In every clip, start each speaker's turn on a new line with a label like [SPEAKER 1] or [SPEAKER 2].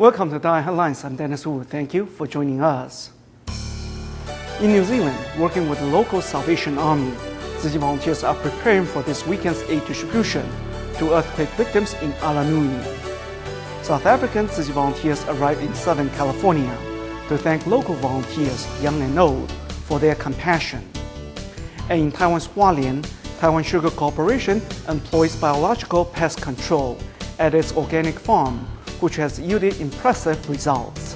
[SPEAKER 1] Welcome to Dial Headlines. I'm Dennis Wu. Thank you for joining us. In New Zealand, working with the local Salvation Army, Tzu Chi volunteers are preparing for this weekend's aid distribution to earthquake victims in Aranui. South African Tzu Chi volunteers arrived in Southern California to thank local volunteers, young and old, for their compassion. And in Taiwan's Hualien, Taiwan Sugar Corporation employs biological pest control at its organic farm, which has yielded impressive results.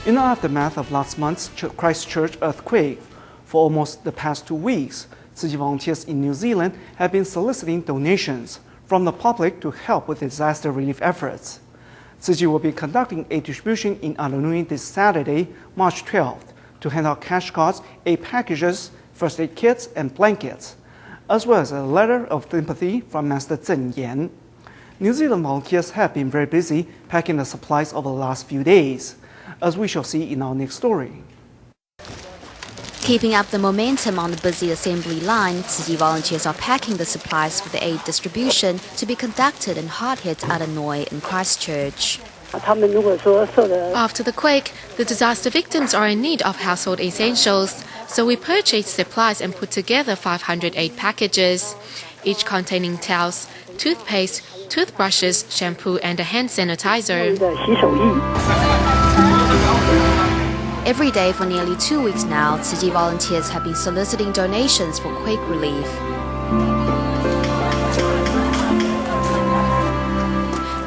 [SPEAKER 1] In the aftermath of last month's Christchurch earthquake, for almost the past 2 weeks, Tzu Chi volunteers in New Zealand have been soliciting donations from the public to help with disaster relief efforts. Tzu Chi will be conducting a distribution in Aranui this Saturday, March 12th, to hand out cash cards, aid packages, first aid kits, and blankets, as well as a letter of sympathy from Master Zhen Yan. New Zealand volunteers have been very busy packing the supplies over the last few days, as we shall see in our next story.
[SPEAKER 2] Keeping up the momentum on the busy assembly line, Tzu Chi volunteers are packing the supplies for the aid distribution to be conducted in hard-hit Aranui and Christchurch.
[SPEAKER 3] After the quake, the disaster victims are in need of household essentials, so we purchased supplies and put together 500 aid packages, each containing towels, toothpaste, toothbrushes, shampoo, and a hand sanitizer.
[SPEAKER 2] Every day for nearly 2 weeks now, Tzu Chi volunteers have been soliciting donations for quake relief.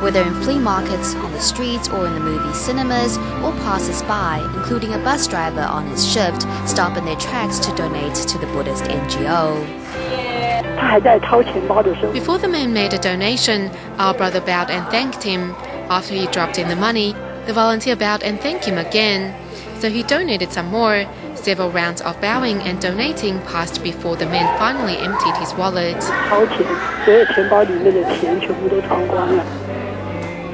[SPEAKER 2] Whether in flea markets, on the streets, or in the movie cinemas, all passers-by, including a bus driver on his shift, stop in their tracks to donate to the Buddhist NGO.
[SPEAKER 3] Before the man made a donation, our brother bowed and thanked him. After he dropped in the money, the volunteer bowed and thanked him again. So he donated some more. Several rounds of bowing and donating passed before the man finally emptied his wallet.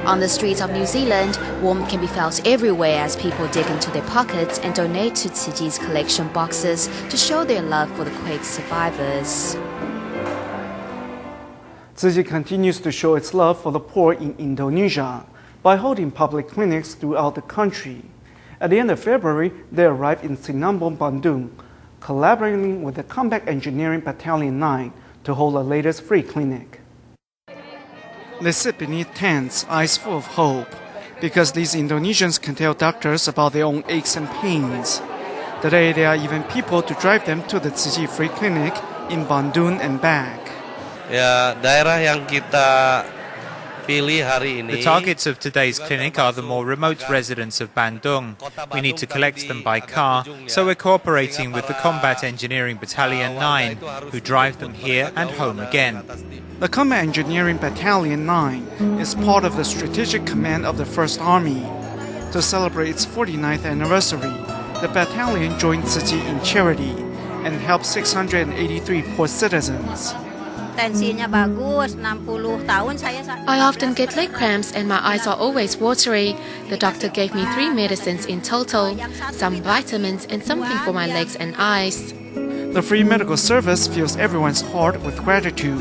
[SPEAKER 2] On the streets of New Zealand, warmth can be felt everywhere as people dig into their pockets and donate to Tzu Chi's collection boxes to show their love for the quake survivors.
[SPEAKER 1] Tzu Chi continues to show its love for the poor in Indonesia by holding public clinics throughout the country. At the end of February, they arrived in Sinambung, Bandung, collaborating with the Combat Engineering Battalion 9 to hold the latest free clinic. They sit beneath tents, eyes full of hope, because these Indonesians can tell doctors about their own aches and pains. Today, there are even people to drive them to the Tzu Chi free clinic in Bandung and back.
[SPEAKER 4] The targets of today's clinic are the more remote residents of Bandung. We need to collect them by car, so we're cooperating with the Combat Engineering Battalion 9, who drive them here and home again.
[SPEAKER 1] The Combat Engineering Battalion 9 is part of the Strategic Command of the 1st Army. To celebrate its 49th anniversary, the battalion joined Tzu Chi in charity and helped 683 poor citizens.
[SPEAKER 3] I often get leg cramps and my eyes are always watery. The doctor gave me 3 medicines in total, some vitamins and something for my legs and eyes.
[SPEAKER 1] The free medical service fills everyone's heart with gratitude.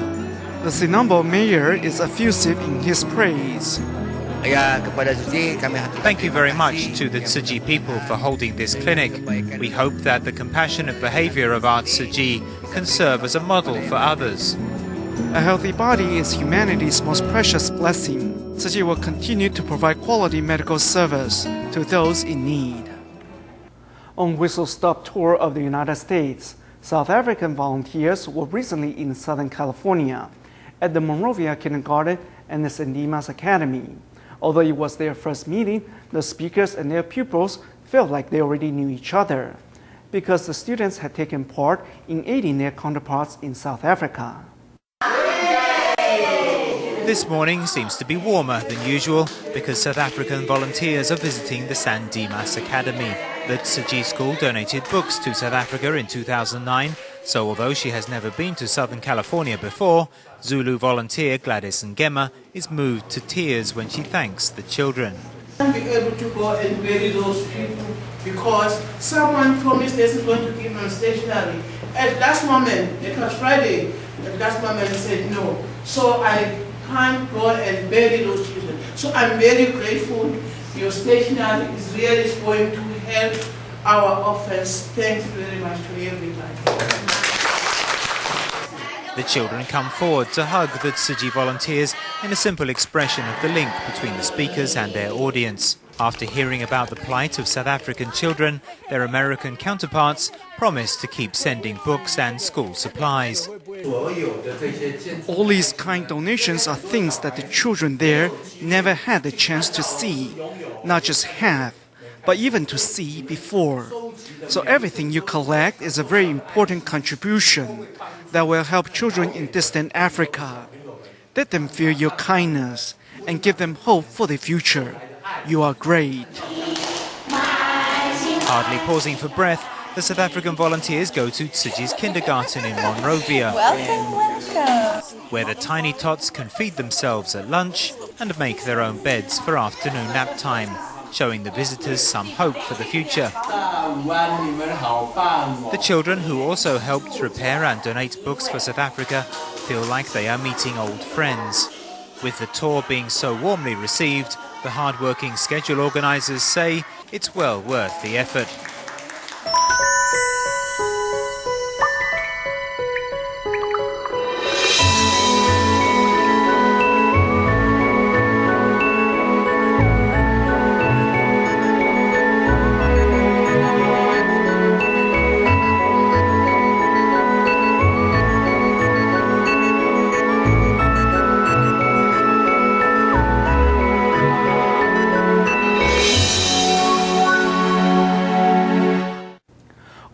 [SPEAKER 1] The Sinambung mayor is effusive in his praise.
[SPEAKER 4] Thank you very much to the Tzu Chi people for holding this clinic. We hope that the compassionate behavior of our Tzu Chi can serve as a model for others.
[SPEAKER 1] A healthy body is humanity's most precious blessing. Tzu Chi will continue to provide quality medical service to those in need. On whistle-stop tour of the United States, South African volunteers were recently in Southern California at the Monrovia Kindergarten and the St. Dimas Academy. Although it was their first meeting, the speakers and their pupils felt like they already knew each other, because the students had taken part in aiding their counterparts in South Africa.
[SPEAKER 4] This morning seems to be warmer than usual because South African volunteers are visiting the St. Dimas Academy. The Tzu Chi school donated books to South Africa in 2009, so although she has never been to Southern California before, Zulu volunteer Gladys Ngema is moved to tears when she thanks the children.
[SPEAKER 5] Be able to go and bury those people because someone promised this is going to give them stationery. At last moment, it was Friday, at last moment I said no. So I can't go and bury those children. So I'm very grateful. Your stationery is really going to help our office. Thanks very much to everybody.
[SPEAKER 4] The children come forward to hug the Tsuji volunteers in a simple expression of the link between the speakers and their audience. After hearing about the plight of South African children, their American counterparts promised to keep sending books and school supplies.
[SPEAKER 1] All these kind donations are things that the children there never had the chance to see, not just have, but even to see before. So everything you collect is a very important contribution that will help children in distant Africa. Let them feel your kindness and give them hope for the future. You are great.
[SPEAKER 4] Hardly pausing for breath, the South African volunteers go to Tsuji's kindergarten in Monrovia, where the tiny tots can feed themselves at lunch and make their own beds for afternoon nap time, showing the visitors some hope for the future. The children, who also helped repair and donate books for South Africa, feel like they are meeting old friends. With the tour being so warmly received, the hard-working schedule organisers say it's well worth the effort.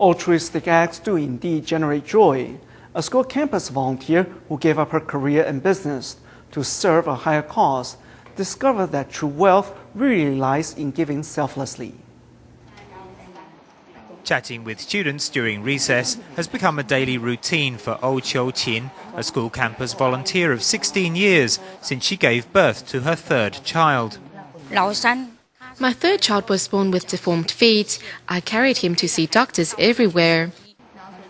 [SPEAKER 1] Altruistic acts do indeed generate joy. A school campus volunteer who gave up her career and business to serve a higher cause discovered that true wealth really lies in giving selflessly.
[SPEAKER 4] Chatting with students during recess has become a daily routine for Oh Qiu-qin, a school campus volunteer of 16 years since she gave birth to her third child.
[SPEAKER 3] My third child was born with deformed feet. I carried him to see doctors everywhere.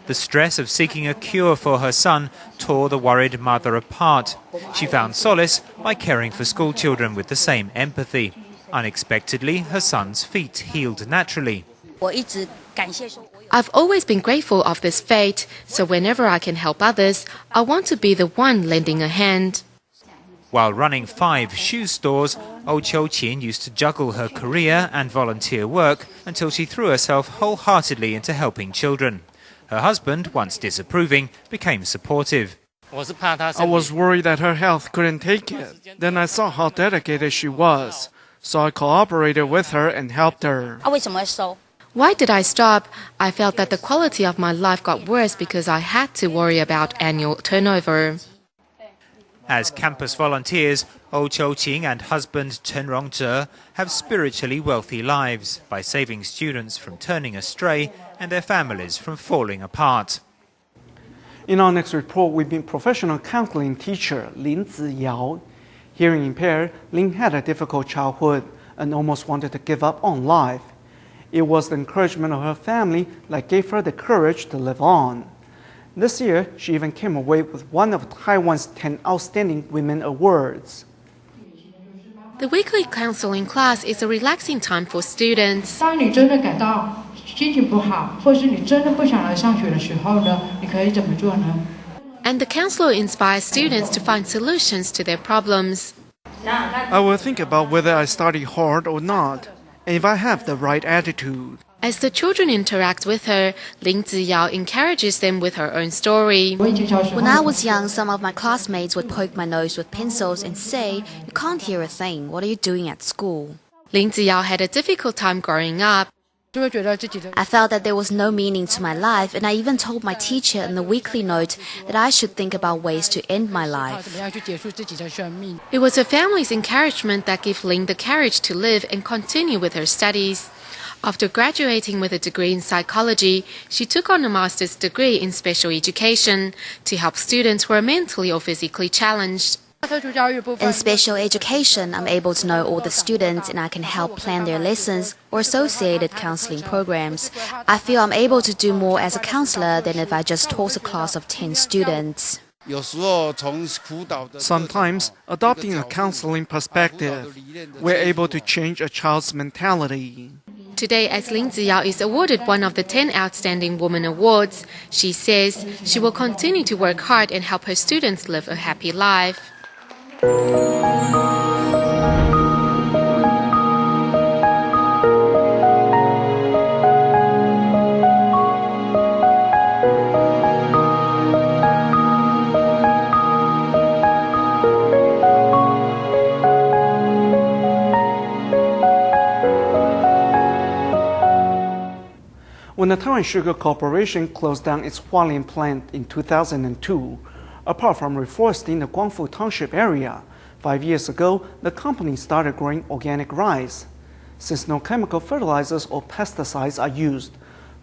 [SPEAKER 4] The stress of seeking a cure for her son tore the worried mother apart. She found solace by caring for school children with the same empathy. Unexpectedly, her son's feet healed naturally.
[SPEAKER 3] I've always been grateful of this fate, so whenever I can help others, I want to be the one lending a hand.
[SPEAKER 4] While running 5 shoe stores, Oh Qiu-qin used to juggle her career and volunteer work until she threw herself wholeheartedly into helping children. Her husband, once disapproving, became supportive.
[SPEAKER 1] I was worried that her health couldn't take it. Then I saw how dedicated she was, so I cooperated with her and helped her.
[SPEAKER 3] Why did I stop? I felt that the quality of my life got worse because I had to worry about annual turnover.
[SPEAKER 4] As campus volunteers, Oh Qiu-qin and husband Chen Rongzhe have spiritually wealthy lives by saving students from turning astray and their families from falling apart.
[SPEAKER 1] In our next report, we meet professional counseling teacher Lin Ziyao. Hearing impaired, Lin had a difficult childhood and almost wanted to give up on life. It was the encouragement of her family that gave her the courage to live on. This year, she even came away with one of Taiwan's 10 Outstanding Women Awards.
[SPEAKER 3] The weekly counseling class is a relaxing time for students.
[SPEAKER 6] And
[SPEAKER 3] the counselor inspires students to find solutions to their problems.
[SPEAKER 1] I will think about whether I study hard or not, and if I have the right attitude.
[SPEAKER 3] As the children interact with her, Lin Ziyao encourages them with her own story.
[SPEAKER 2] When I was young, some of my classmates would poke my nose with pencils and say, "You can't hear a thing. What are you doing at school?"
[SPEAKER 3] Lin Ziyao had a difficult time growing up.
[SPEAKER 2] I felt that there was no meaning to my life, and I even told my teacher in the weekly note that I should think about ways to end my life.
[SPEAKER 3] It was her family's encouragement that gave Lin the courage to live and continue with her studies. After graduating with a degree in psychology, she took on a master's degree in special education to help students who are mentally or physically challenged.
[SPEAKER 2] In special education, I'm able to know all the students and I can help plan their lessons or associated counseling programs. I feel I'm able to do more as a counselor than if I just taught a class of 10 students.
[SPEAKER 1] Sometimes, adopting a counseling perspective, we're able to change a child's mentality.
[SPEAKER 3] Today, as Lin Ziyao is awarded one of the 10 Outstanding Woman Awards, she says she will continue to work hard and help her students live a happy life.
[SPEAKER 1] When the Taiwan Sugar Corporation closed down its Hualien plant in 2002, apart from reforesting the Guangfu Township area, 5 years ago, the company started growing organic rice. Since no chemical fertilizers or pesticides are used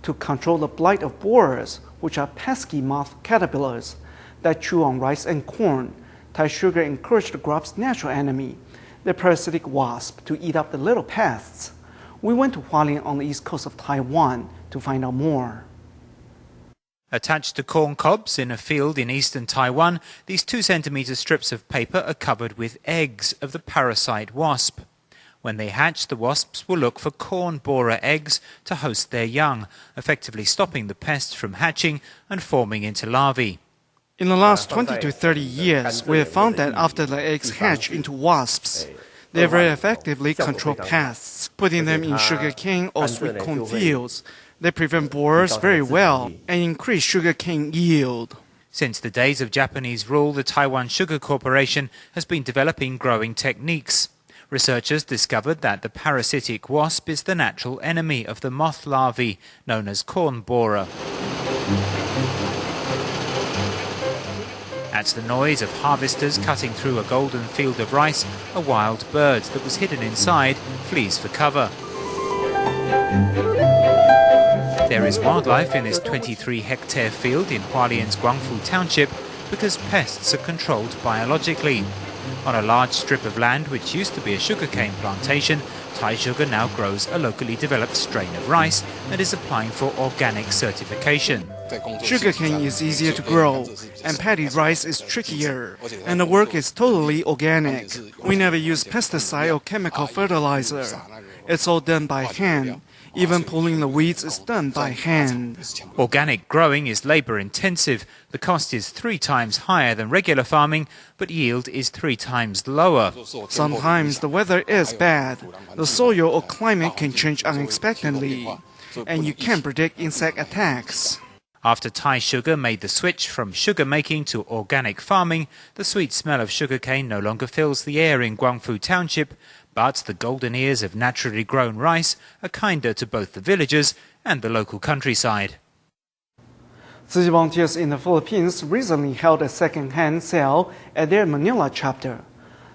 [SPEAKER 1] to control the blight of borers, which are pesky moth caterpillars that chew on rice and corn, Thai Sugar encouraged the crop's natural enemy, the parasitic wasp, to eat up the little pests. We went to Hualien on the east coast of Taiwan to find out more.
[SPEAKER 4] Attached to corn cobs in a field in eastern Taiwan, these 2-centimeter strips of paper are covered with eggs of the parasite wasp. When they hatch, the wasps will look for corn borer eggs to host their young, effectively stopping the pest from hatching and forming into larvae.
[SPEAKER 1] In the last 20 to 30 years, we have found that after the eggs hatch into wasps, they very effectively control pests, putting them in sugarcane or sweet corn fields. They prevent borers very well and increase sugarcane yield.
[SPEAKER 4] Since the days of Japanese rule, the Taiwan Sugar Corporation has been developing growing techniques. Researchers discovered that the parasitic wasp is the natural enemy of the moth larvae, known as corn borer. At the noise of harvesters cutting through a golden field of rice, a wild bird that was hidden inside flees for cover. There is wildlife in this 23-hectare field in Hualien's Guangfu Township because pests are controlled biologically. On a large strip of land which used to be a sugarcane plantation, Thai Sugar now grows a locally developed strain of rice and is applying for organic certification.
[SPEAKER 1] Sugarcane is easier to grow, and paddy rice is trickier, and the work is totally organic. We never use pesticide or chemical fertilizer. It's all done by hand. Even pulling the weeds is done by hand.
[SPEAKER 4] Organic growing is labor-intensive. The cost is 3 times higher than regular farming, but yield is 3 times lower.
[SPEAKER 1] Sometimes the weather is bad. The soil or climate can change unexpectedly, and you can't predict insect attacks.
[SPEAKER 4] After Thai Sugar made the switch from sugar making to organic farming, the sweet smell of sugarcane no longer fills the air in Guangfu Township, but the golden ears of naturally grown rice are kinder to both the villagers and the local countryside.
[SPEAKER 1] Tzu Chi volunteers in the Philippines recently held a second-hand sale at their Manila chapter.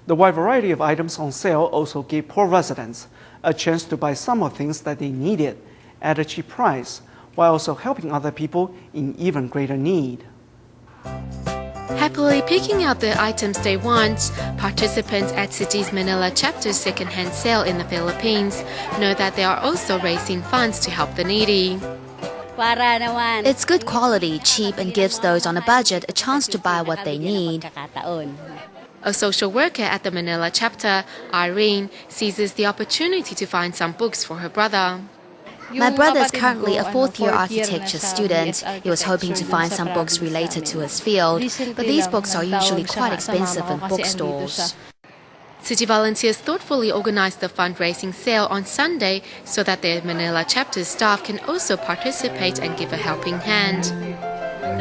[SPEAKER 1] The wide variety of items on sale also gave poor residents a chance to buy some of the things that they needed at a cheap price, while also helping other people in even greater need.
[SPEAKER 3] Happily picking out the items they want, participants at Tzu Chi's Manila chapter's second-hand sale in the Philippines know that they are also raising funds to help the needy.
[SPEAKER 2] It's good quality, cheap, and gives those on a budget a chance to buy what they need.
[SPEAKER 3] A social worker at the Manila chapter, Irene, seizes the opportunity to find some books for her brother.
[SPEAKER 2] My brother is currently a fourth-year architecture student. He was hoping to find some books related to his field, but these books are usually quite expensive in bookstores.
[SPEAKER 3] Tzu Chi volunteers thoughtfully organized the fundraising sale on Sunday so that the Manila chapter staff can also participate and give a helping hand.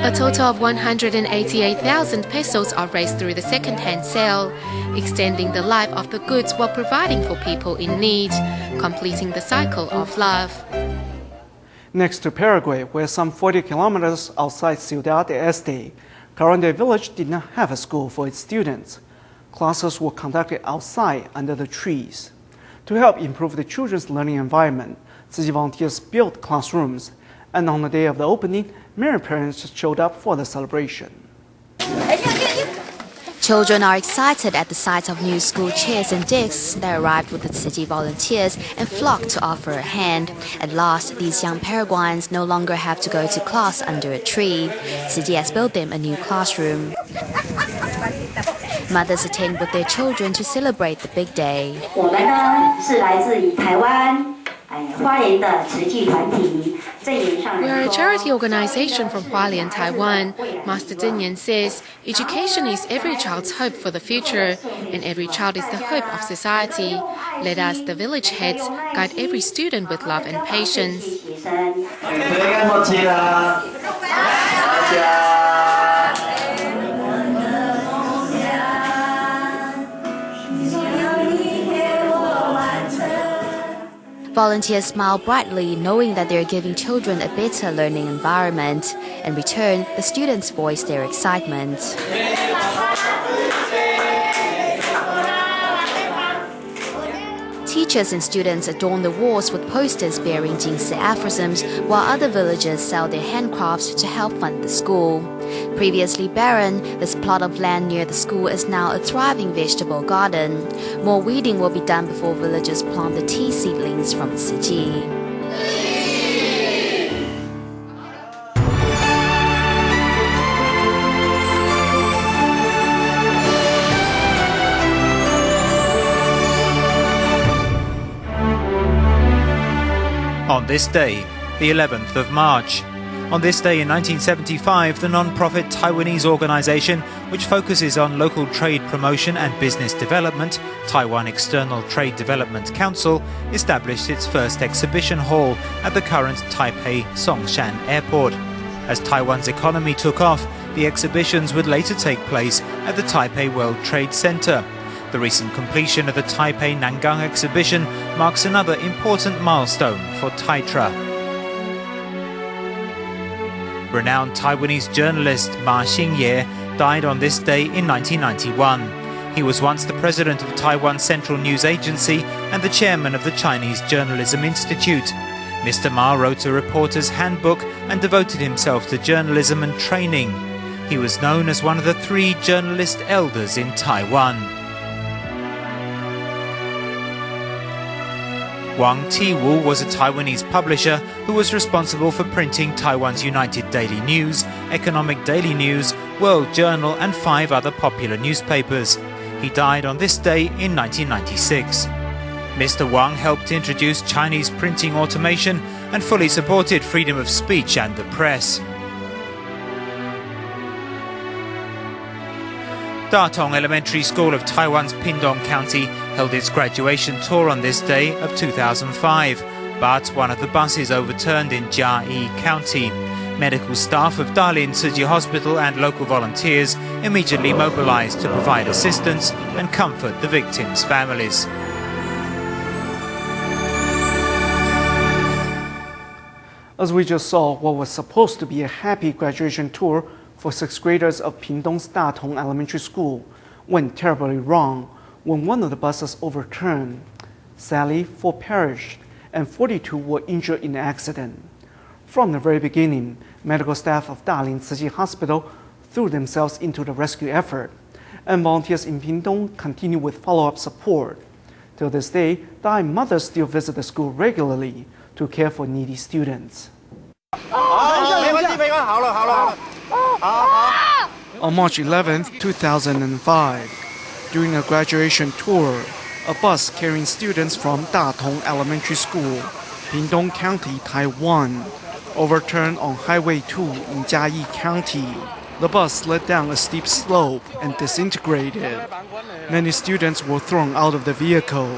[SPEAKER 3] A total of 188,000 pesos are raised through the second-hand sale, extending the life of the goods while providing for people in need, completing the cycle of love.
[SPEAKER 1] Next to Paraguay, where some 40 kilometers outside Ciudad Este, Carande village did not have a school for its students. Classes were conducted outside under the trees. To help improve the children's learning environment, Tzu Chi volunteers built classrooms, and on the day of the opening, many parents showed up for the celebration.
[SPEAKER 2] Children are excited at the sight of new school chairs and desks that arrived with the Tzu Chi volunteers and flocked to offer a hand. At last, these young Paraguayans no longer have to go to class under a tree. Tzu Chi has built them a new classroom. Mothers attend with their children to celebrate the big day.
[SPEAKER 3] We are a charity organization from Hualien, Taiwan. Master Zhenyan says, education is every child's hope for the future, and every child is the hope of society. Let us, the village heads, guide every student with love and patience.
[SPEAKER 2] Volunteers smile brightly, knowing that they are giving children a better learning environment. In return, the students voice their excitement. Teachers and students adorn the walls with posters bearing Jingsi aphorisms, while other villagers sell their handcrafts to help fund the school. Previously barren, this plot of land near the school is now a thriving vegetable garden. More weeding will be done before villagers plant the tea seedlings from Tzu Chi.
[SPEAKER 4] On this day, the 11th of March. On this day in 1975, the non-profit Taiwanese organization, which focuses on local trade promotion and business development, Taiwan External Trade Development Council, established its first exhibition hall at the current Taipei Songshan Airport. As Taiwan's economy took off, the exhibitions would later take place at the Taipei World Trade Center. The recent completion of the Taipei Nangang exhibition marks another important milestone for Taitra. Renowned Taiwanese journalist Ma Xingye died on this day in 1991. He was once the president of Taiwan Central News Agency and the chairman of the Chinese Journalism Institute. Mr. Ma wrote a reporter's handbook and devoted himself to journalism and training. He was known as one of the 3 journalist elders in Taiwan. Wang Tiwu was a Taiwanese publisher who was responsible for printing Taiwan's United Daily News, Economic Daily News, World Journal and 5 other popular newspapers. He died on this day in 1996. Mr. Wang helped introduce Chinese printing automation and fully supported freedom of speech and the press. Datong Elementary School of Taiwan's Pindong County held its graduation tour on this day of 2005, but one of the buses overturned in Jiayi County. Medical staff of Dalian Tzu Chi Hospital and local volunteers immediately mobilized to provide assistance and comfort the victims' families.
[SPEAKER 1] As we just saw, what was supposed to be a happy graduation tour for 6th graders of Pindong's Datong Elementary School went terribly wrong when one of the buses overturned. Sadly, 4 perished and 42 were injured in the accident. From the very beginning, medical staff of Dalian Tzu Chi Hospital threw themselves into the rescue effort, and volunteers in Pindong continue with follow-up support. Till this day, Dalian mothers still visit the school regularly to care for needy students. On March 11, 2005, during a graduation tour, a bus carrying students from Datong Elementary School, Pindong County, Taiwan, overturned on Highway 2 in Jiayi County. The bus slid down a steep slope and disintegrated. Many students were thrown out of the vehicle.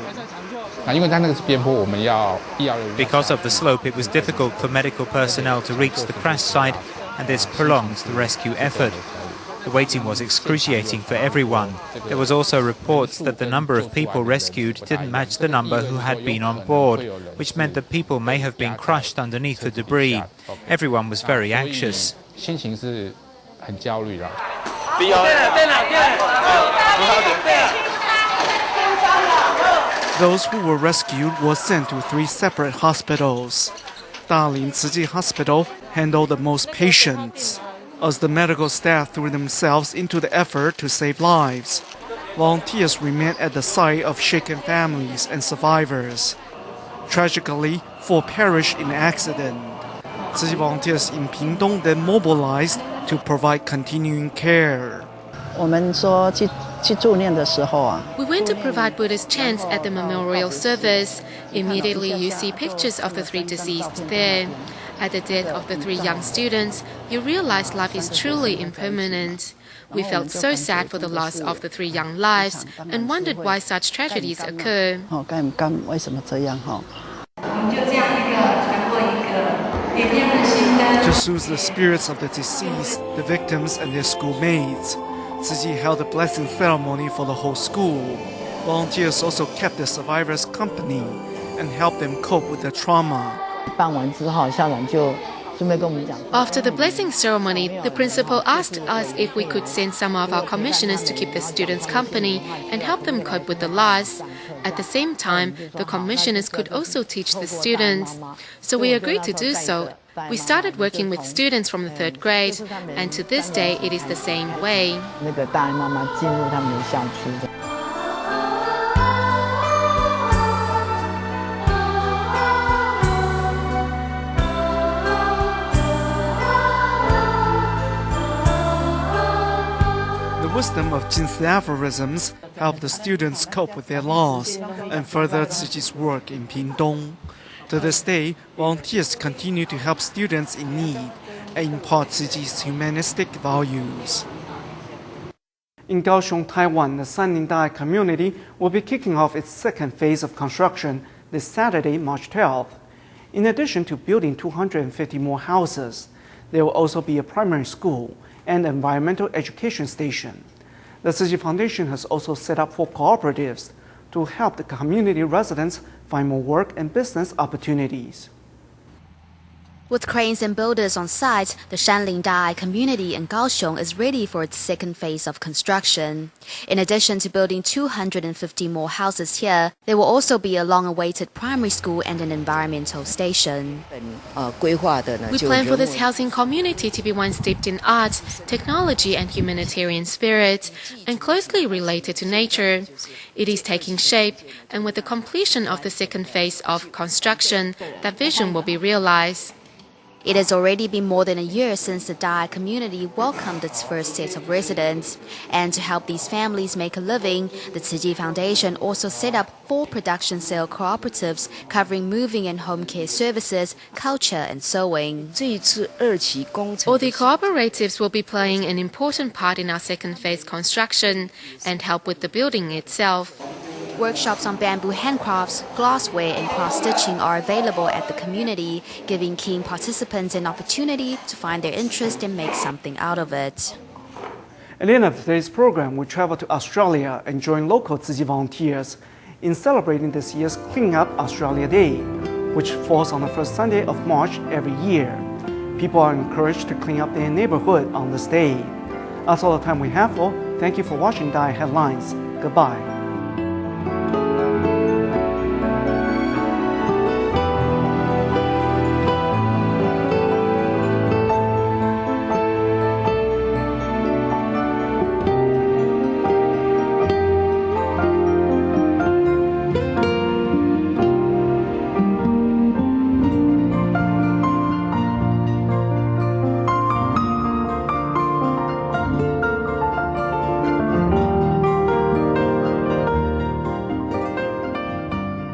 [SPEAKER 4] Because of the slope, it was difficult for medical personnel to reach the crash site, and this prolonged the rescue effort. The waiting was excruciating for everyone. There was also reports that the number of people rescued didn't match the number who had been on board, which meant that people may have been crushed underneath the debris. Everyone was very anxious.
[SPEAKER 1] Those who were rescued were sent to 3 separate hospitals. Dalian Tzu Chi Hospital handled the most patients. as the medical staff threw themselves into the effort to save lives. Volunteers remained at the site of shaken families and survivors. Tragically, 4 perished in the accident. Tzu Chi volunteers in Pingdong then mobilized to provide continuing care.
[SPEAKER 3] We went to provide Buddhist chants at the memorial service. Immediately you see pictures of the 3 deceased there. At the death of the 3 young students, you realize life is truly impermanent. We felt so sad for the loss of the 3 young lives and wondered why such tragedies occur.
[SPEAKER 1] To soothe the spirits of the deceased, the victims and their schoolmates, Tzu Chi held a blessing ceremony for the whole school. Volunteers also kept the survivors company and helped them cope with the trauma.
[SPEAKER 3] After the blessing ceremony, the principal asked us if we could send some of our commissioners to keep the students company and help them cope with the loss. At the same time, the commissioners could also teach the students. So we agreed to do so. We started working with students from the 3rd grade, and to this day it is the same way.
[SPEAKER 1] The wisdom of Jinsi aphorisms helped the students cope with their loss and furthered Tzu Chi's work in Pingdong. To this day, volunteers continue to help students in need and impart Tzu Chi's humanistic values. In Kaohsiung, Taiwan, the Sanlingdai community will be kicking off its 2nd phase of construction this Saturday, March 12th. In addition to building 250 more houses, there will also be a primary school and environmental education station. The Tzu Chi Foundation has also set up 4 cooperatives to help the community residents find more work and business opportunities.
[SPEAKER 2] With cranes and builders on site, the Sanlingdai community in Kaohsiung is ready for its 2nd phase of construction. In addition to building 250 more houses here, there will also be a long-awaited primary school and an environmental station.
[SPEAKER 3] We plan for this housing community to be one steeped in art, technology and humanitarian spirit, and closely related to nature. It is taking shape, and with the completion of the 2nd phase of construction, that vision will be realized.
[SPEAKER 2] It has already been more than a year since the Dai community welcomed its first set of residents. And to help these families make a living, the Tzu Chi Foundation also set up 4 production sale cooperatives covering moving and home care services, culture and sewing.
[SPEAKER 3] All the cooperatives will be playing an important part in our 2nd phase construction and help with the building itself.
[SPEAKER 2] Workshops on bamboo handcrafts, glassware and cross-stitching are available at the community, giving keen participants an opportunity to find their interest and make something out of it.
[SPEAKER 1] At the end of today's program, we travel to Australia and join local Tzu Chi volunteers in celebrating this year's Clean Up Australia Day, which falls on the 1st Sunday of March every year. People are encouraged to clean up their neighborhood on this day. That's all the time we have for. Thank you for watching Dai Headlines. Goodbye.